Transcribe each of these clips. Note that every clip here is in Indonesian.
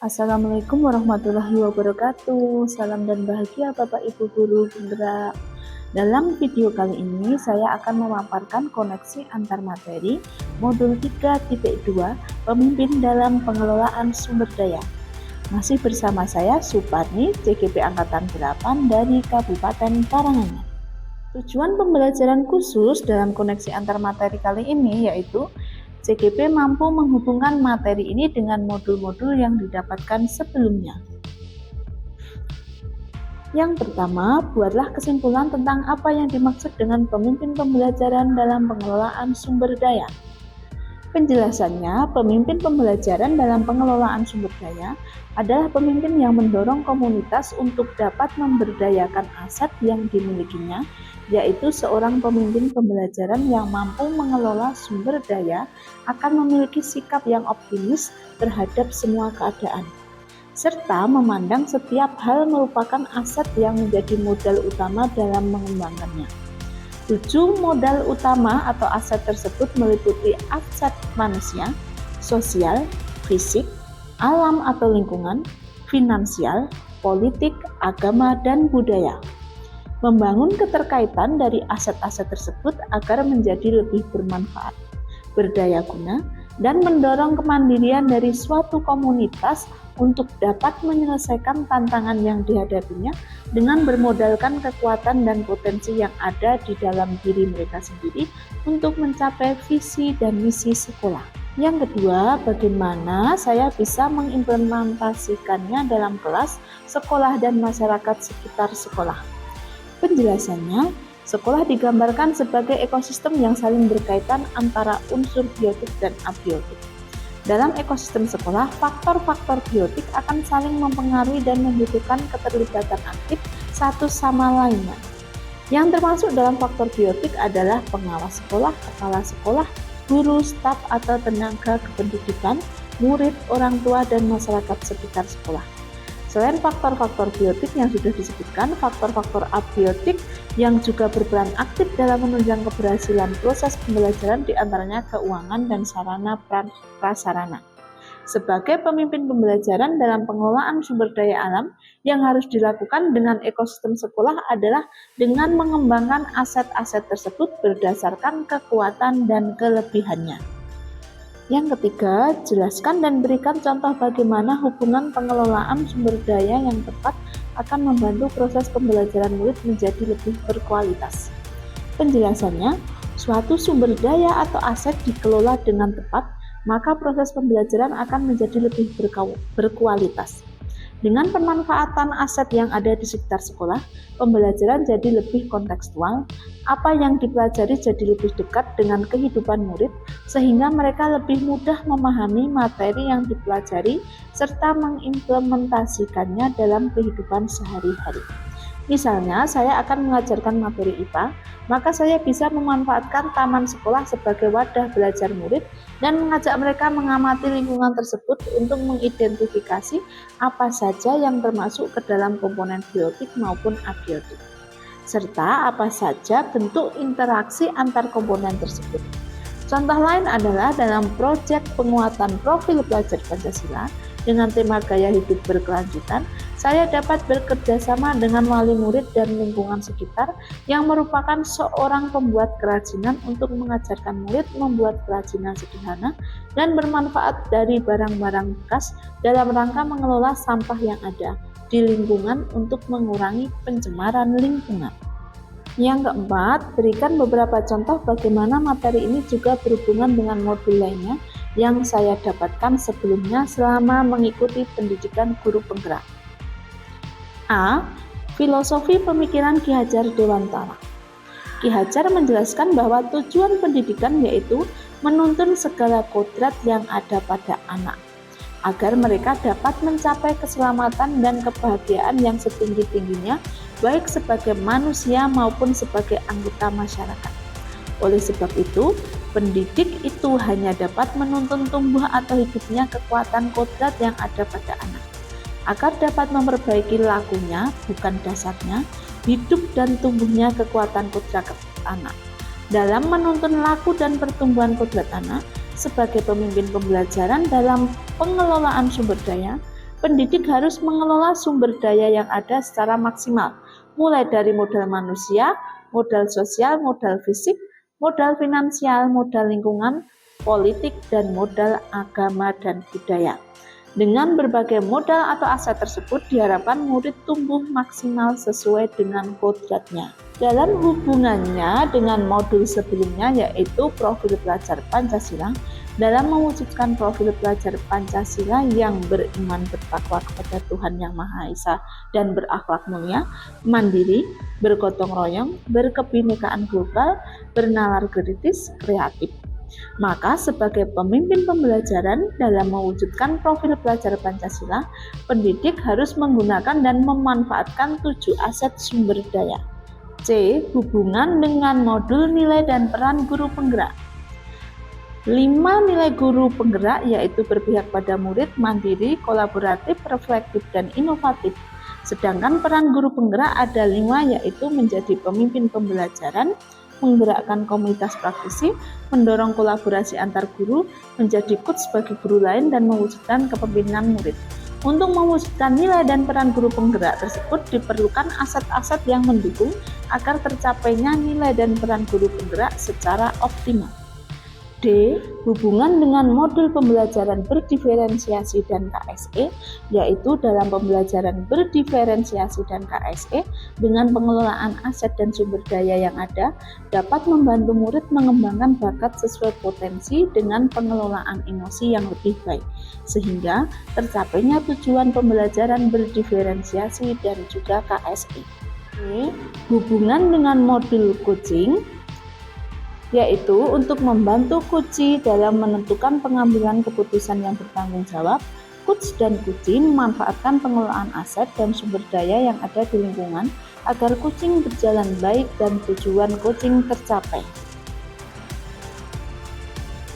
Assalamualaikum warahmatullahi wabarakatuh. Salam dan bahagia Bapak Ibu Guru penggerak. Dalam video kali ini saya akan memaparkan koneksi antar materi modul 3.2 Pemimpin dalam Pengelolaan Sumber Daya. Masih bersama saya Suparni, CGP Angkatan 8 dari Kabupaten Karanganyar. Tujuan pembelajaran khusus dalam koneksi antar materi kali ini yaitu CGP mampu menghubungkan materi ini dengan modul-modul yang didapatkan sebelumnya. Yang pertama, buatlah kesimpulan tentang apa yang dimaksud dengan pemimpin pembelajaran dalam pengelolaan sumber daya. Penjelasannya, pemimpin pembelajaran dalam pengelolaan sumber daya adalah pemimpin yang mendorong komunitas untuk dapat memberdayakan aset yang dimilikinya, yaitu seorang pemimpin pembelajaran yang mampu mengelola sumber daya akan memiliki sikap yang optimis terhadap semua keadaan, serta memandang setiap hal merupakan aset yang menjadi modal utama dalam mengembangkannya. 7 modal utama atau aset tersebut meliputi aset manusia, sosial, fisik, alam atau lingkungan, finansial, politik, agama, dan budaya. Membangun keterkaitan dari aset-aset tersebut agar menjadi lebih bermanfaat, berdaya guna, dan mendorong kemandirian dari suatu komunitas untuk dapat menyelesaikan tantangan yang dihadapinya dengan bermodalkan kekuatan dan potensi yang ada di dalam diri mereka sendiri untuk mencapai visi dan misi sekolah. Yang kedua, bagaimana saya bisa mengimplementasikannya dalam kelas, sekolah, dan masyarakat sekitar sekolah. Penjelasannya, sekolah digambarkan sebagai ekosistem yang saling berkaitan antara unsur biotik dan abiotik. Dalam ekosistem sekolah, faktor-faktor biotik akan saling mempengaruhi dan membutuhkan keterlibatan aktif satu sama lainnya. Yang termasuk dalam faktor biotik adalah pengawas sekolah, kepala sekolah, guru, staf atau tenaga kependidikan, murid, orang tua, dan masyarakat sekitar sekolah. Selain faktor-faktor biotik yang sudah disebutkan, faktor-faktor abiotik yang juga berperan aktif dalam menunjang keberhasilan proses pembelajaran diantaranya keuangan dan sarana prasarana. Sebagai pemimpin pembelajaran dalam pengelolaan sumber daya alam, yang harus dilakukan dengan ekosistem sekolah adalah dengan mengembangkan aset-aset tersebut berdasarkan kekuatan dan kelebihannya. Yang ketiga, jelaskan dan berikan contoh bagaimana hubungan pengelolaan sumber daya yang tepat akan membantu proses pembelajaran murid menjadi lebih berkualitas. Penjelasannya, suatu sumber daya atau aset dikelola dengan tepat, maka proses pembelajaran akan menjadi lebih berkualitas. Dengan pemanfaatan aset yang ada di sekitar sekolah, pembelajaran jadi lebih kontekstual, apa yang dipelajari jadi lebih dekat dengan kehidupan murid, sehingga mereka lebih mudah memahami materi yang dipelajari, serta mengimplementasikannya dalam kehidupan sehari-hari. Misalnya, saya akan mengajarkan materi IPA, maka saya bisa memanfaatkan taman sekolah sebagai wadah belajar murid dan mengajak mereka mengamati lingkungan tersebut untuk mengidentifikasi apa saja yang termasuk ke dalam komponen biotik maupun abiotik, serta apa saja bentuk interaksi antar komponen tersebut. Contoh lain adalah dalam proyek penguatan profil pelajar Pancasila dengan tema gaya hidup berkelanjutan, saya dapat bekerja sama dengan wali murid dan lingkungan sekitar yang merupakan seorang pembuat kerajinan untuk mengajarkan murid membuat kerajinan sederhana dan bermanfaat dari barang-barang bekas dalam rangka mengelola sampah yang ada di lingkungan untuk mengurangi pencemaran lingkungan. Yang keempat, berikan beberapa contoh bagaimana materi ini juga berhubungan dengan modul lainnya yang saya dapatkan sebelumnya selama mengikuti pendidikan guru penggerak. A. Filosofi pemikiran Ki Hajar Dewantara. Ki Hajar menjelaskan bahwa tujuan pendidikan yaitu menuntun segala kodrat yang ada pada anak, agar mereka dapat mencapai keselamatan dan kebahagiaan yang setinggi-tingginya, baik sebagai manusia maupun sebagai anggota masyarakat. Oleh sebab itu, pendidik itu hanya dapat menuntun tumbuh atau hidupnya kekuatan kodrat yang ada pada anak, agar dapat memperbaiki lakunya, bukan dasarnya, hidup dan tumbuhnya kekuatan kodrat anak. Dalam menuntun laku dan pertumbuhan kodrat anak, sebagai pemimpin pembelajaran dalam pengelolaan sumber daya, Pendidik harus mengelola sumber daya yang ada secara maksimal, mulai dari modal manusia, modal sosial, modal fisik, modal finansial, modal lingkungan, politik, dan modal agama dan budaya. Dengan berbagai modal atau aset tersebut diharapkan murid tumbuh maksimal sesuai dengan kodratnya. Dalam hubungannya dengan modul sebelumnya yaitu profil pelajar Pancasila, dalam mewujudkan profil pelajar Pancasila yang beriman bertakwa kepada Tuhan Yang Maha Esa dan berakhlak mulia, mandiri, bergotong royong, berkebinekaan global, bernalar kritis, kreatif. Maka sebagai pemimpin pembelajaran dalam mewujudkan profil pelajar Pancasila, pendidik harus menggunakan dan memanfaatkan 7 aset sumber daya. C. Hubungan dengan modul nilai dan peran guru penggerak. 5 nilai guru penggerak yaitu berpihak pada murid, mandiri, kolaboratif, reflektif, dan inovatif. Sedangkan peran guru penggerak ada 5 yaitu menjadi pemimpin pembelajaran, menggerakkan komunitas praktisi, mendorong kolaborasi antar guru, menjadi coach bagi guru lain, dan mewujudkan kepemimpinan murid. Untuk mewujudkan nilai dan peran guru penggerak tersebut diperlukan aset-aset yang mendukung agar tercapainya nilai dan peran guru penggerak secara optimal. D. Hubungan dengan modul pembelajaran berdiferensiasi dan KSE, yaitu dalam pembelajaran berdiferensiasi dan KSE dengan pengelolaan aset dan sumber daya yang ada dapat membantu murid mengembangkan bakat sesuai potensi dengan pengelolaan emosi yang lebih baik, sehingga tercapainya tujuan pembelajaran berdiferensiasi dan juga KSE. D. Hubungan dengan modul coaching, yaitu untuk membantu coach dalam menentukan pengambilan keputusan yang bertanggung jawab. Coach dan coachee memanfaatkan pengelolaan aset dan sumber daya yang ada di lingkungan agar coaching berjalan baik dan tujuan coaching tercapai.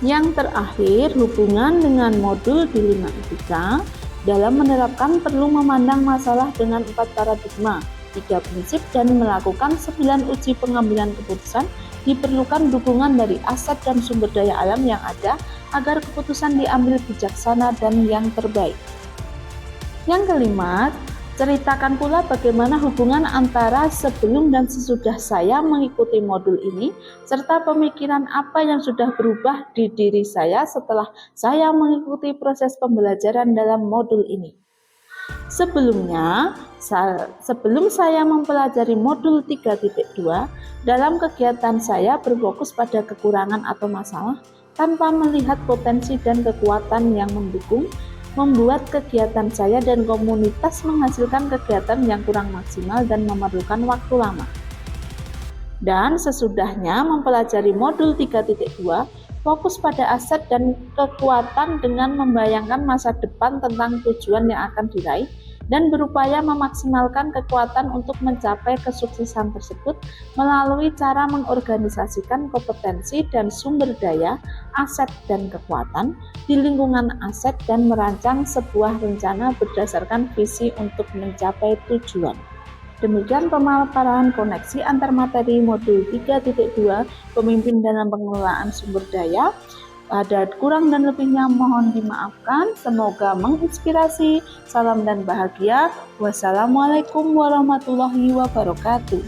Yang terakhir, hubungan dengan modul di 5 etika dalam menerapkan perlu memandang masalah dengan 4 paradigma, 3 prinsip, dan melakukan 9 uji pengambilan keputusan. Diperlukan dukungan dari aset dan sumber daya alam yang ada agar keputusan diambil bijaksana dan yang terbaik. Yang kelima, ceritakan pula bagaimana hubungan antara sebelum dan sesudah saya mengikuti modul ini, serta pemikiran apa yang sudah berubah di diri saya setelah saya mengikuti proses pembelajaran dalam modul ini. Sebelum saya mempelajari modul 3.2, dalam kegiatan saya berfokus pada kekurangan atau masalah tanpa melihat potensi dan kekuatan yang mendukung, membuat kegiatan saya dan komunitas menghasilkan kegiatan yang kurang maksimal dan memerlukan waktu lama. Dan sesudahnya mempelajari modul 3.2, fokus pada aset dan kekuatan dengan membayangkan masa depan tentang tujuan yang akan diraih dan berupaya memaksimalkan kekuatan untuk mencapai kesuksesan tersebut melalui cara mengorganisasikan kompetensi dan sumber daya, aset dan kekuatan di lingkungan aset dan merancang sebuah rencana berdasarkan visi untuk mencapai tujuan. Demikian pemaparan koneksi antar materi modul 3.2 pemimpin dalam pengelolaan sumber daya. Ada kurang dan lebihnya mohon dimaafkan. Semoga menginspirasi. Salam dan bahagia. Wassalamualaikum warahmatullahi wabarakatuh.